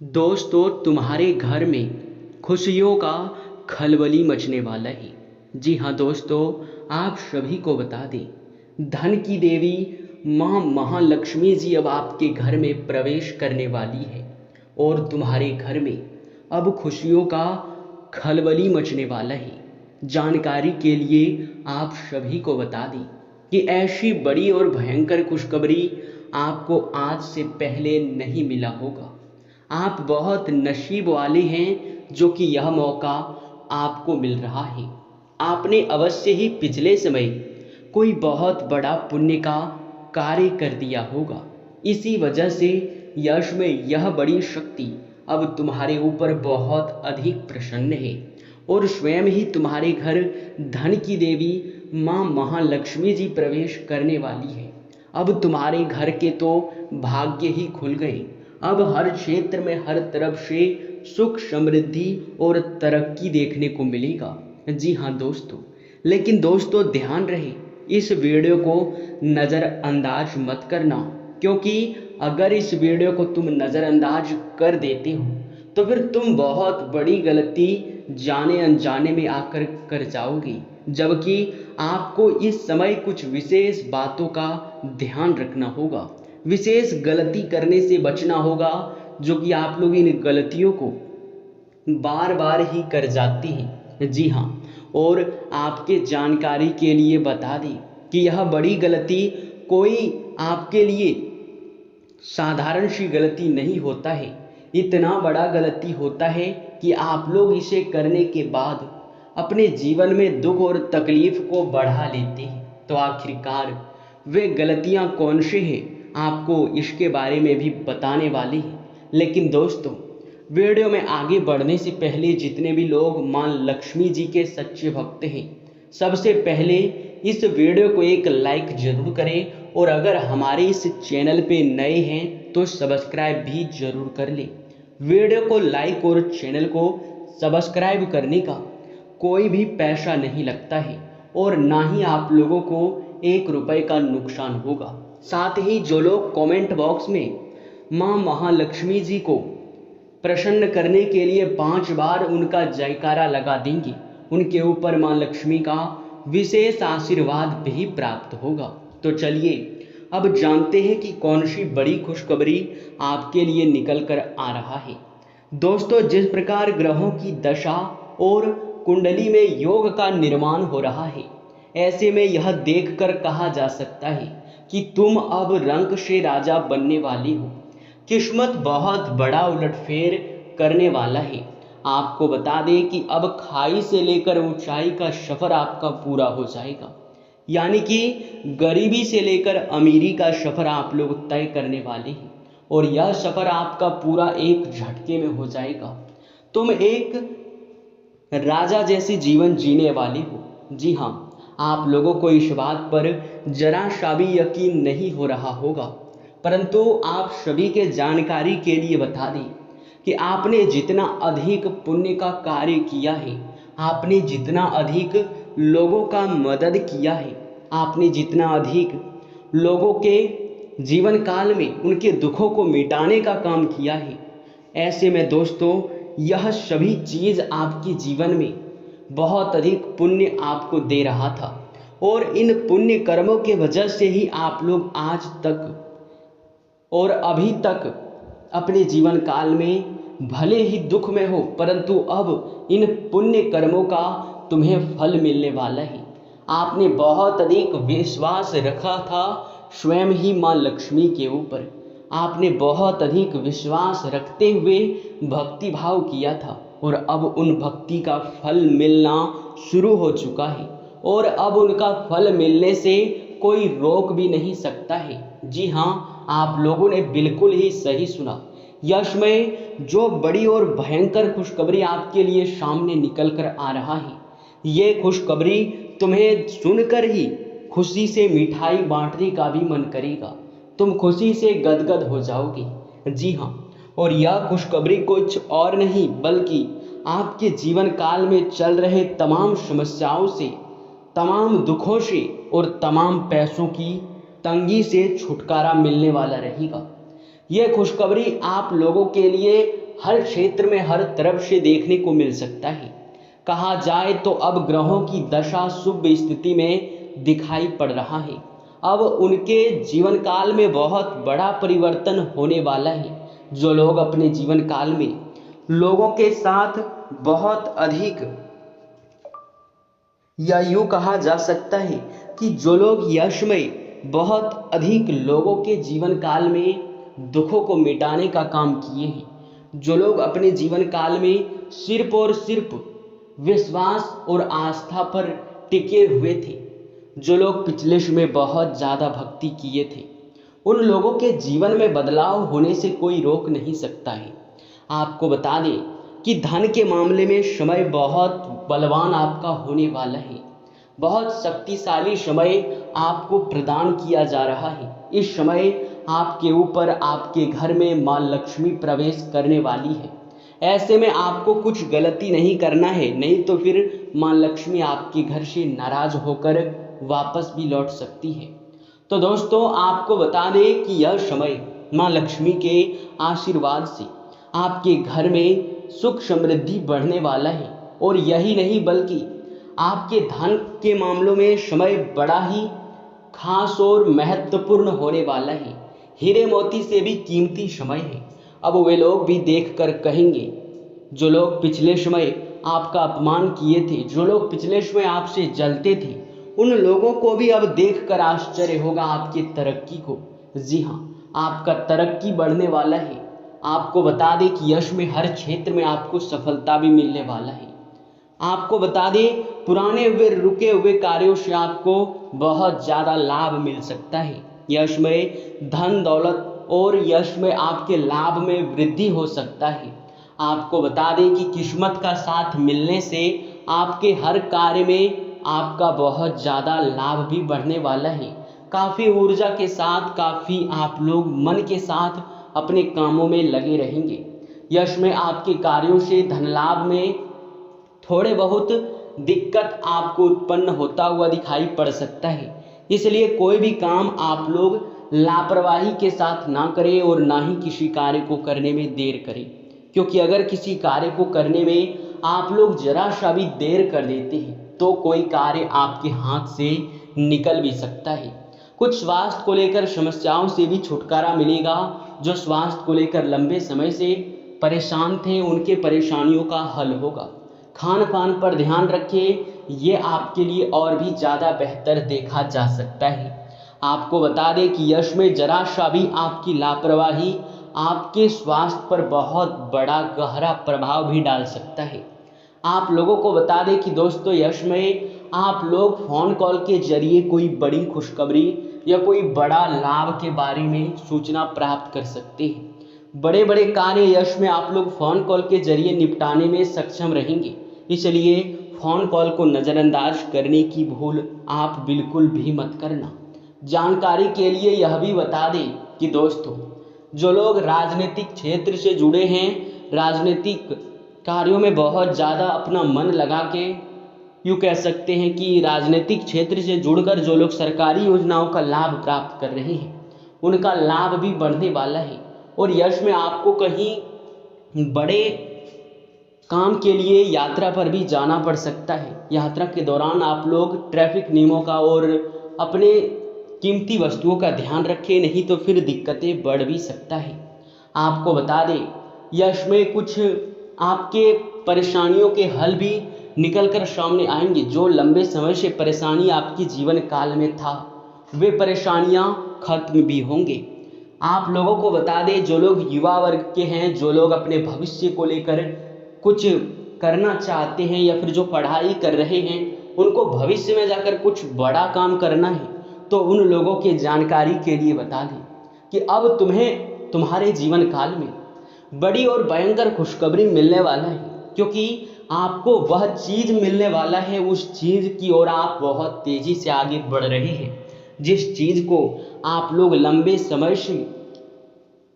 दोस्तों, तुम्हारे घर में खुशियों का खलबली मचने वाला है। जी हाँ दोस्तों, आप सभी को बता दें, धन की देवी माँ महालक्ष्मी जी अब आपके घर में प्रवेश करने वाली है और तुम्हारे घर में अब खुशियों का खलबली मचने वाला है। जानकारी के लिए आप सभी को बता दें कि ऐसी बड़ी और भयंकर खुशखबरी आपको आज से पहले नहीं मिला होगा। आप बहुत नसीब वाले हैं जो कि यह मौका आपको मिल रहा है। आपने अवश्य ही पिछले समय कोई बहुत बड़ा पुण्य का कार्य कर दिया होगा। इसी वजह से यश में यह बड़ी शक्ति अब तुम्हारे ऊपर बहुत अधिक प्रसन्न है और स्वयं ही तुम्हारे घर धन की देवी माँ महालक्ष्मी जी प्रवेश करने वाली है। अब तुम्हारे घर के तो भाग्य ही खुल गए। अब हर क्षेत्र में हर तरफ से सुख समृद्धि और तरक्की देखने को मिलेगा। जी हाँ दोस्तों, लेकिन दोस्तों ध्यान रहे, इस वीडियो को नज़रअंदाज मत करना, क्योंकि अगर इस वीडियो को तुम नज़रअंदाज कर देते हो तो फिर तुम बहुत बड़ी गलती जाने अनजाने में आकर कर जाओगे। जबकि आपको इस समय कुछ विशेष बातों का ध्यान रखना होगा, विशेष गलती करने से बचना होगा, जो कि आप लोग इन गलतियों को बार बार ही कर जाते हैं। जी हाँ, और आपके जानकारी के लिए बता दें कि यह बड़ी गलती कोई आपके लिए साधारण सी गलती नहीं होता है। इतना बड़ा गलती होता है कि आप लोग इसे करने के बाद अपने जीवन में दुख और तकलीफ को बढ़ा लेते हैं। तो आखिरकार वे गलतियां कौन से हैं, आपको इसके बारे में भी बताने वाले हैं। लेकिन दोस्तों, वीडियो में आगे बढ़ने से पहले जितने भी लोग मां लक्ष्मी जी के सच्चे भक्त हैं, सबसे पहले इस वीडियो को एक लाइक जरूर करें और अगर हमारे इस चैनल पे नए हैं तो सब्सक्राइब भी जरूर कर लें। वीडियो को लाइक और चैनल को सब्सक्राइब करने का कोई भी पैसा नहीं लगता है और ना ही आप लोगों को 1 रुपए का नुकसान होगा। साथ ही जो लोग कमेंट बॉक्स में माँ महालक्ष्मी जी को प्रसन्न करने के लिए 5 बार उनका जयकारा लगा देंगे, उनके ऊपर माँ लक्ष्मी का विशेष आशीर्वाद भी प्राप्त होगा। तो चलिए अब जानते हैं कि कौन सी बड़ी खुशखबरी आपके लिए निकल कर आ रहा है। दोस्तों, जिस प्रकार ग्रहों की दशा और कुंडली में योग का निर्माण हो रहा है, ऐसे में यह देखकर कहा जा सकता है कि तुम अब रंक से राजा बनने वाली हो। किस्मत बहुत बड़ा उलटफेर करने वाला है। आपको बता दें कि अब खाई से लेकर ऊंचाई का सफर आपका पूरा हो जाएगा, यानी कि गरीबी से लेकर अमीरी का सफर आप लोग तय करने वाले हैं और यह सफर आपका पूरा एक झटके में हो जाएगा। तुम एक राजा जैसे जीवन जीने वाले हो। जी हाँ, आप लोगों को इस बात पर जरा सा भी यकीन नहीं हो रहा होगा, परंतु आप सभी के जानकारी के लिए बता दें कि आपने जितना अधिक पुण्य का कार्य किया है, आपने जितना अधिक लोगों का मदद किया है, आपने जितना अधिक लोगों के जीवन काल में उनके दुखों को मिटाने का काम किया है, ऐसे में दोस्तों यह सभी चीज़ आपके जीवन में बहुत अधिक पुण्य आपको दे रहा था और इन पुण्य कर्मों के वजह से ही आप लोग आज तक और अभी तक अपने जीवन काल में भले ही दुख में हो, परंतु अब इन पुण्य कर्मों का तुम्हें फल मिलने वाला है। आपने बहुत अधिक विश्वास रखा था स्वयं ही माँ लक्ष्मी के ऊपर। आपने बहुत अधिक विश्वास रखते हुए भक्ति भाव किया था और अब उन भक्ति का फल मिलना शुरू हो चुका है और अब उनका फल मिलने से कोई रोक भी नहीं सकता है। जी हाँ, आप लोगों ने बिल्कुल ही सही सुना। यश में जो बड़ी और भयंकर खुशखबरी आपके लिए सामने निकल कर आ रहा है, ये खुशखबरी तुम्हें सुनकर ही खुशी से मिठाई बांटने का भी मन करेगा। तुम खुशी से गदगद हो जाओगे। जी हाँ, और यह खुशखबरी कुछ और नहीं बल्कि आपके जीवन काल में चल रहे तमाम समस्याओं से, तमाम दुखों से और तमाम पैसों की तंगी से छुटकारा मिलने वाला रहेगा। यह खुशखबरी आप लोगों के लिए हर क्षेत्र में हर तरफ से देखने को मिल सकता है। कहा जाए तो अब ग्रहों की दशा शुभ स्थिति में दिखाई पड़ रहा है। अब उनके जीवन काल में बहुत बड़ा परिवर्तन होने वाला है। जो लोग अपने जीवन काल में लोगों के साथ बहुत अधिक, या यूँ कहा जा सकता है कि जो लोग यशमय बहुत अधिक लोगों के जीवन काल में दुखों को मिटाने का काम किए हैं, जो लोग अपने जीवन काल में सिर्फ और सिर्फ विश्वास और आस्था पर टिके हुए थे, जो लोग पिछले समय बहुत ज़्यादा भक्ति किए थे, उन लोगों के जीवन में बदलाव होने से कोई रोक नहीं सकता है। आपको बता दें कि धन के मामले में समय बहुत बलवान आपका होने वाला है। बहुत शक्तिशाली समय आपको प्रदान किया जा रहा है। इस समय आपके ऊपर, आपके घर में माँ लक्ष्मी प्रवेश करने वाली है। ऐसे में आपको कुछ गलती नहीं करना है, नहीं तो फिर माँ लक्ष्मी आपके घर से नाराज होकर वापस भी लौट सकती है। तो दोस्तों, आपको बता दें कि यह समय माँ लक्ष्मी के आशीर्वाद से आपके घर में सुख समृद्धि बढ़ने वाला है। और यही नहीं, बल्कि आपके धन के मामलों में समय बड़ा ही खास और महत्वपूर्ण होने वाला है। हीरे मोती से भी कीमती समय है। अब वे लोग भी देखकर कहेंगे, जो लोग पिछले समय आपका अपमान किए थे, जो लोग पिछले समय आपसे जलते थे, उन लोगों को भी अब देखकर आश्चर्य होगा आपकी तरक्की को। जी हाँ, आपका तरक्की बढ़ने वाला है। आपको बता दें कि यश में हर क्षेत्र में आपको सफलता भी मिलने वाला है। आपको बता दें, पुराने हुए रुके हुए कार्यों से आपको बहुत ज़्यादा लाभ मिल सकता है। यश में धन दौलत और यश में आपके लाभ में वृद्धि हो सकता है। आपको बता दें कि किस्मत का साथ मिलने से आपके हर कार्य में आपका बहुत ज़्यादा लाभ भी बढ़ने वाला है। काफ़ी ऊर्जा के साथ, काफ़ी आप लोग मन के साथ अपने कामों में लगे रहेंगे। यश में आपके कार्यों से धन लाभ में थोड़े बहुत दिक्कत आपको उत्पन्न होता हुआ दिखाई पड़ सकता है। इसलिए कोई भी काम आप लोग लापरवाही के साथ ना करें और ना ही किसी कार्य को करने में देर करें, क्योंकि अगर किसी कार्य को करने में आप लोग जरा सा भी देर कर देते हैं तो कोई कार्य आपके हाथ से निकल भी सकता है। कुछ स्वास्थ्य को लेकर समस्याओं से भी छुटकारा मिलेगा। जो स्वास्थ्य को लेकर लंबे समय से परेशान थे, उनके परेशानियों का हल होगा। खान पान पर ध्यान रखें, ये आपके लिए और भी ज़्यादा बेहतर देखा जा सकता है। आपको बता दें कि यश में जरा सा भी आपकी लापरवाही आपके स्वास्थ्य पर बहुत बड़ा गहरा प्रभाव भी डाल सकता है। आप लोगों को बता दें कि दोस्तों, यश में आप लोग फ़ोन कॉल के जरिए कोई बड़ी खुशखबरी या कोई बड़ा लाभ के बारे में सूचना प्राप्त कर सकते हैं। बड़े बड़े कार्य यश में आप लोग फ़ोन कॉल के जरिए निपटाने में सक्षम रहेंगे। इसलिए फ़ोन कॉल को नज़रअंदाज करने की भूल आप बिल्कुल भी मत करना। जानकारी के लिए यह भी बता दें कि दोस्तों, जो लोग राजनीतिक क्षेत्र से जुड़े हैं, राजनीतिक कार्यों में बहुत ज़्यादा अपना मन लगा के, यूँ कह सकते हैं कि राजनीतिक क्षेत्र से जुड़कर जो लोग सरकारी योजनाओं का लाभ प्राप्त कर रहे हैं, उनका लाभ भी बढ़ने वाला है। और यश में आपको कहीं बड़े काम के लिए यात्रा पर भी जाना पड़ सकता है। यात्रा के दौरान आप लोग ट्रैफिक नियमों का और अपने कीमती वस्तुओं का ध्यान रखें, नहीं तो फिर दिक्कतें बढ़ भी सकता है। आपको बता दें, यश में कुछ आपके परेशानियों के हल भी निकल कर सामने आएंगे। जो लंबे समय से परेशानी आपके जीवन काल में था, वे परेशानियां खत्म भी होंगे। आप लोगों को बता दें, जो लोग युवा वर्ग के हैं, जो लोग अपने भविष्य को लेकर कुछ करना चाहते हैं या फिर जो पढ़ाई कर रहे हैं, उनको भविष्य में जाकर कुछ बड़ा काम करना है, तो उन लोगों के जानकारी के लिए बता दें कि अब तुम्हें तुम्हारे जीवन काल में बड़ी और भयंकर खुशखबरी मिलने वाला है, क्योंकि आपको वह चीज़ मिलने वाला है, उस चीज़ की ओर आप बहुत तेज़ी से आगे बढ़ रहे हैं, जिस चीज़ को आप लोग लंबे समय से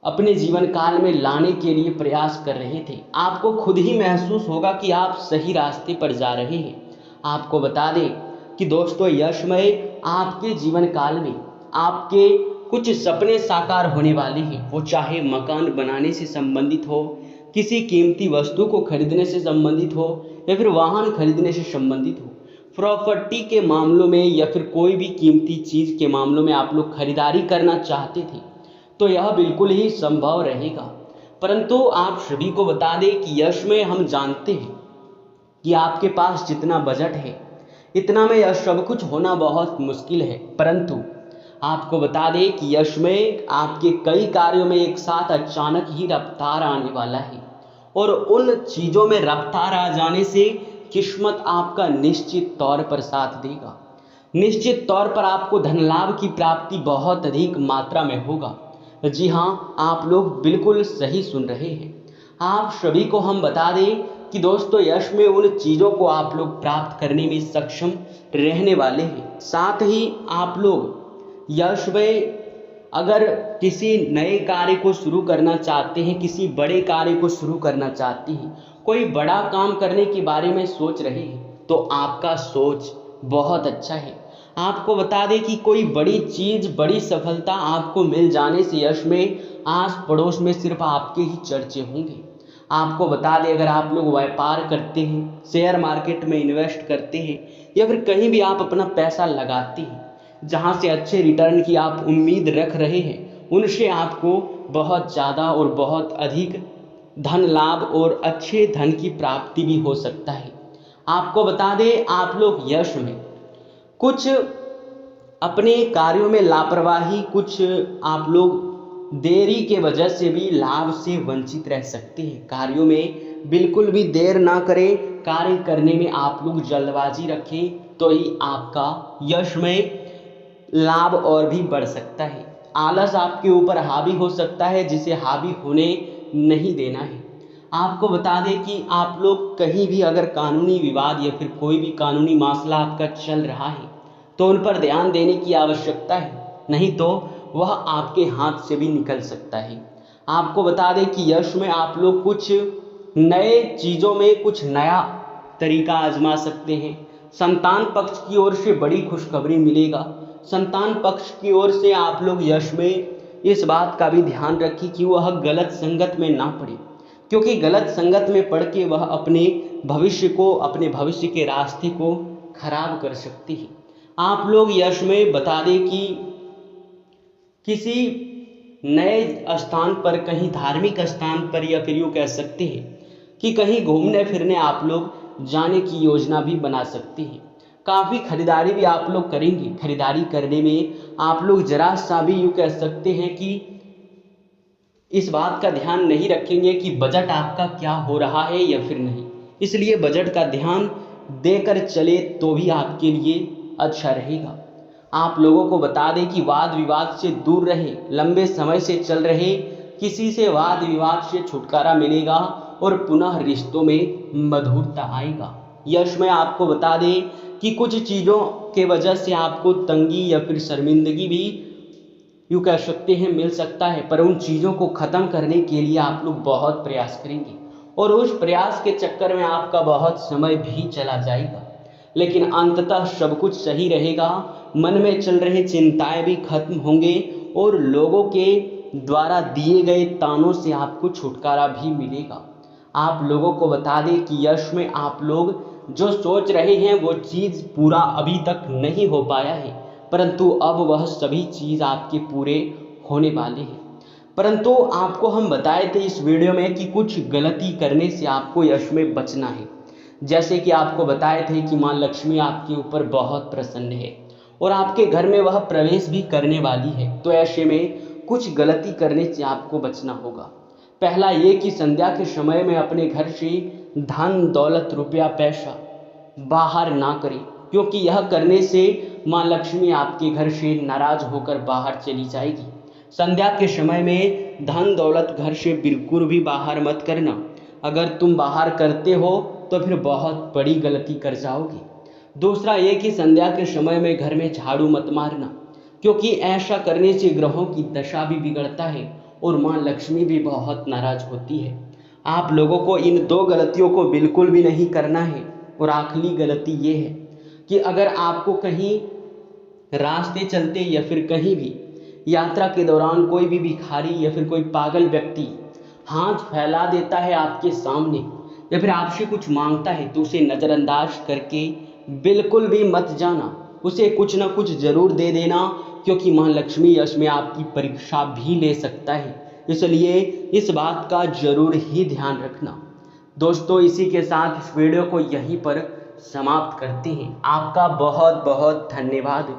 अपने जीवन काल में लाने के लिए प्रयास कर रहे थे। आपको खुद ही महसूस होगा कि आप सही रास्ते पर जा रहे हैं। आपको बता दें कि दोस्तों, यशमय आपके जीवन काल में आपके कुछ सपने साकार होने वाले हैं। वो चाहे मकान बनाने से संबंधित हो, किसी कीमती वस्तु को खरीदने से संबंधित हो या फिर वाहन खरीदने से संबंधित हो, प्रॉपर्टी के मामलों में या फिर कोई भी कीमती चीज़ के मामलों में आप लोग खरीदारी करना चाहते थे तो यह बिल्कुल ही संभव रहेगा। परंतु आप सभी को बता दें कि यश में हम जानते हैं कि आपके पास जितना बजट है इतना में यह सब कुछ होना बहुत मुश्किल है। परंतु आपको बता दें कि यश में आपके कई कार्यों में एक साथ अचानक ही रफ्तार आने वाला है और उन चीज़ों में रफ्तार आ जाने से किस्मत आपका निश्चित तौर पर साथ देगा। निश्चित तौर पर आपको धन लाभ की प्राप्ति बहुत अधिक मात्रा में होगा। जी हाँ, आप लोग बिल्कुल सही सुन रहे हैं। आप सभी को हम बता दें कि दोस्तों यश में उन चीज़ों को आप लोग प्राप्त करने में सक्षम रहने वाले हैं। साथ ही आप लोग यश में अगर किसी नए कार्य को शुरू करना चाहते हैं, किसी बड़े कार्य को शुरू करना चाहते हैं, कोई बड़ा काम करने के बारे में सोच रहे हैं तो आपका सोच बहुत अच्छा है। आपको बता दें कि कोई बड़ी चीज़, बड़ी सफलता आपको मिल जाने से यश में आस पड़ोस में सिर्फ आपके ही चर्चे होंगे। आपको बता दें अगर आप लोग व्यापार करते हैं, शेयर मार्केट में इन्वेस्ट करते हैं या फिर कहीं भी आप अपना पैसा लगाते हैं जहां से अच्छे रिटर्न की आप उम्मीद रख रहे हैं, उनसे आपको बहुत ज़्यादा और बहुत अधिक धन लाभ और अच्छे धन की प्राप्ति भी हो सकता है। आपको बता दें आप लोग यश में कुछ अपने कार्यों में लापरवाही, कुछ आप लोग देरी के वजह से भी लाभ से वंचित रह सकते हैं। कार्यों में बिल्कुल भी देर ना करें, कार्य करने में आप लोग जल्दबाजी रखें तो ही आपका यश में लाभ और भी बढ़ सकता है। आलस आपके ऊपर हावी हो सकता है जिसे हावी होने नहीं देना है। आपको बता दें कि आप लोग कहीं भी अगर कानूनी विवाद या फिर कोई भी कानूनी मामला आपका चल रहा है तो उन पर ध्यान देने की आवश्यकता है, नहीं तो वह आपके हाथ से भी निकल सकता है। आपको बता दें कि यश में आप लोग कुछ नए चीज़ों में कुछ नया तरीका आजमा सकते हैं। संतान पक्ष की ओर से बड़ी खुशखबरी मिलेगा। संतान पक्ष की ओर से आप लोग यश में इस बात का भी ध्यान रखें कि वह गलत संगत में ना पड़े, क्योंकि गलत संगत में पड़ के वह अपने भविष्य के रास्ते को खराब कर सकती है। आप लोग यश में बता दें कि किसी नए स्थान पर, कहीं धार्मिक स्थान पर या फिर यूँ कह सकते हैं कि कहीं घूमने फिरने आप लोग जाने की योजना भी बना सकते हैं। काफ़ी खरीदारी भी आप लोग करेंगे। खरीदारी करने में आप लोग जरा सा भी यूँ कह सकते हैं कि इस बात का ध्यान नहीं रखेंगे कि बजट आपका क्या हो रहा है या फिर नहीं, इसलिए बजट का ध्यान देकर चले तो भी आपके लिए अच्छा रहेगा। आप लोगों को बता दें कि वाद विवाद से दूर रहे। लंबे समय से चल रहे किसी से वाद विवाद से छुटकारा मिलेगा और पुनः रिश्तों में मधुरता आएगा। यश में आपको बता दें कि कुछ चीज़ों के वजह से आपको तंगी या फिर शर्मिंदगी भी यूँ कह सकते हैं मिल सकता है, पर उन चीज़ों को ख़त्म करने के लिए आप लोग बहुत प्रयास करेंगे और उस प्रयास के चक्कर में आपका बहुत समय भी चला जाएगा, लेकिन अंततः सब कुछ सही रहेगा। मन में चल रहे चिंताएं भी खत्म होंगे और लोगों के द्वारा दिए गए तानों से आपको छुटकारा भी मिलेगा। आप लोगों को बता दें कि यश में आप लोग जो सोच रहे हैं वो चीज़ पूरा अभी तक नहीं हो पाया है, परंतु अब वह सभी चीज़ आपके पूरे होने वाले हैं। परंतु आपको हम बताए थे इस वीडियो में कि कुछ गलती करने से आपको यश में बचना है। जैसे कि आपको बताए थे कि माँ लक्ष्मी आपके ऊपर बहुत प्रसन्न है और आपके घर में वह प्रवेश भी करने वाली है, तो ऐसे में कुछ गलती करने से आपको बचना होगा। पहला ये कि संध्या के समय में अपने घर से धन दौलत रुपया पैसा बाहर ना करें, क्योंकि यह करने से माँ लक्ष्मी आपके घर से नाराज होकर बाहर चली जाएगी। संध्या के समय में धन दौलत घर से बिल्कुल भी बाहर मत करना। अगर तुम बाहर करते हो तो फिर बहुत बड़ी गलती कर जाओगे। दूसरा ये कि संध्या के समय में घर में झाड़ू मत मारना, क्योंकि ऐसा करने से ग्रहों की दशा भी बिगड़ता है और माँ लक्ष्मी भी बहुत नाराज होती है। आप लोगों को इन दो गलतियों को बिल्कुल भी नहीं करना है। और आखिरी गलती ये है कि अगर आपको कहीं रास्ते चलते या फिर कहीं भी यात्रा के दौरान कोई भी भिखारी या फिर कोई पागल व्यक्ति हाथ फैला देता है आपके सामने या फिर आपसे कुछ मांगता है तो उसे नज़रअंदाज करके बिल्कुल भी मत जाना, उसे कुछ ना कुछ ज़रूर दे देना, क्योंकि माँ लक्ष्मी यश में आपकी परीक्षा भी ले सकता है। इसलिए इस बात का ज़रूर ही ध्यान रखना। दोस्तों, इसी के साथ इस वीडियो को यहीं पर समाप्त करते हैं। आपका बहुत बहुत धन्यवाद।